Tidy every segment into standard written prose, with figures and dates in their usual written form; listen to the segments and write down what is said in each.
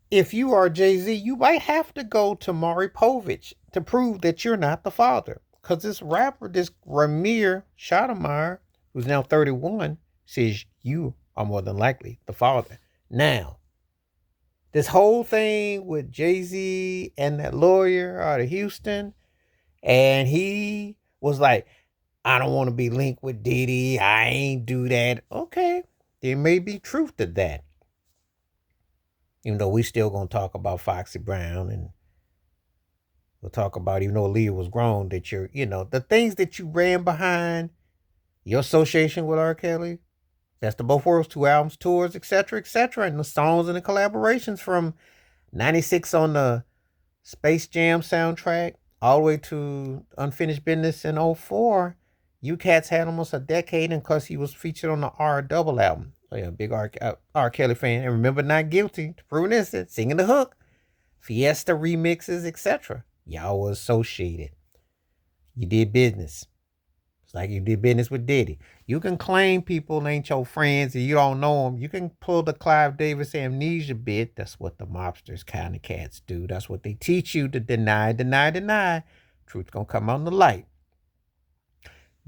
if you are Jay-Z, you might have to go to Maury Povich to prove that you're not the father. Because this rapper, this Rymr Stoudemire, who's now 31, says you are more than likely the father. Now, this whole thing with Jay-Z and that lawyer out of Houston, and he was like, I don't want to be linked with Diddy. I ain't do that. Okay, there may be truth to that. Even though we still gonna talk about Foxy Brown, and we'll talk about, even though Leah was grown, that you're, the things that you ran behind, your association with R. Kelly, Best of Both Worlds, 2 albums, tours, etc., and the songs and the collaborations from '96 on the Space Jam soundtrack all the way to Unfinished Business in '04. You cats had almost a decade, and because he was featured on the R double album. Oh yeah, big R. Kelly fan. And remember Not Guilty, to prove innocent, singing the hook, Fiesta remixes, etc. Y'all were associated. You did business. It's like you did business with Diddy. You can claim people ain't your friends and you don't know them. You can pull the Clive Davis amnesia bit. That's what the mobsters kind of cats do. That's what they teach you, to deny, deny, deny. Truth gonna come out in the light.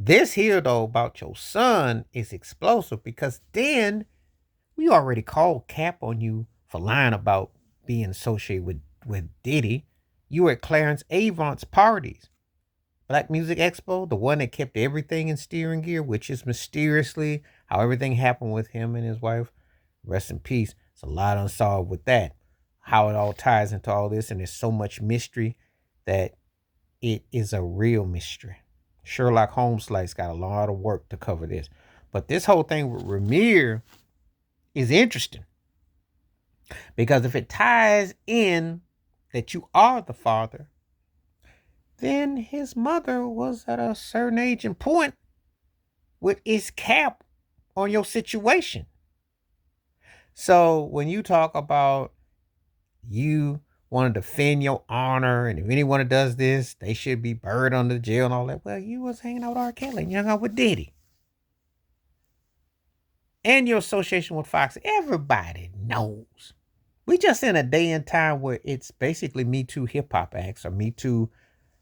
This here though about your son is explosive, because then we already called cap on you for lying about being associated with Diddy. You were at Clarence Avant's parties. Black Music Expo, the one that kept everything in steering gear, which is mysteriously how everything happened with him and his wife. Rest in peace. It's a lot unsolved with that. How it all ties into all this, and there's so much mystery that it is a real mystery. Sherlock Holmes likes got a lot of work to cover this. But this whole thing with Rymr is interesting, because if it ties in that you are the father, then his mother was at a certain age and point with its cap on your situation. So when you talk about you want to defend your honor, and if anyone that does this, they should be buried under the jail and all that. Well, you was hanging out with R. Kelly and you hung out with Diddy. And your association with Fox, everybody knows. We just in a day and time where it's basically Me Too hip hop acts or Me Too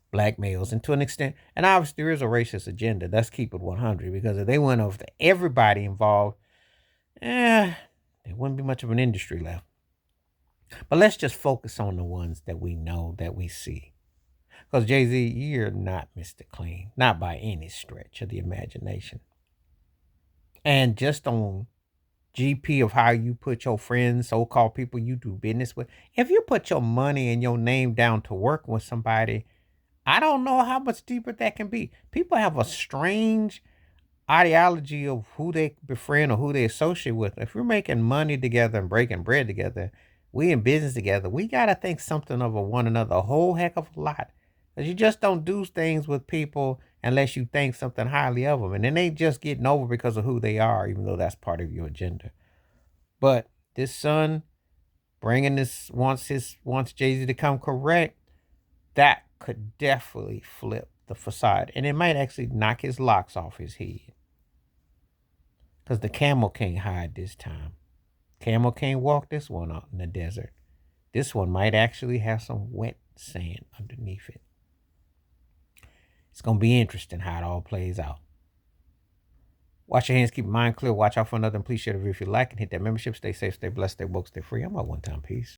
black males, and to an extent, and obviously there is a racist agenda. Let's keep it 100, because if they went over to everybody involved, there wouldn't be much of an industry left. But let's just focus on the ones that we know, that we see. Because Jay-Z, you're not Mr. Clean, not by any stretch of the imagination. And just on GP of how you put your friends, so-called people you do business with, if you put your money and your name down to work with somebody, I don't know how much deeper that can be. People have a strange ideology of who they befriend or who they associate with. If we're making money together and breaking bread together, we in business together, we got to think something of one another a whole heck of a lot. Because you just don't do things with people unless you think something highly of them. And then they just getting over because of who they are, even though that's part of your agenda. But this son bringing this, wants Jay-Z to come correct, that could definitely flip the facade. And it might actually knock his locks off his head. Because the camel can't hide this time. Camel can't walk this one out in the desert. This one might actually have some wet sand underneath it. It's going to be interesting how it all plays out. Wash your hands, keep your mind clear, watch out for another, and please share the video if you like, and hit that membership. Stay safe, stay blessed, stay woke, stay free. I'm out one time. Peace.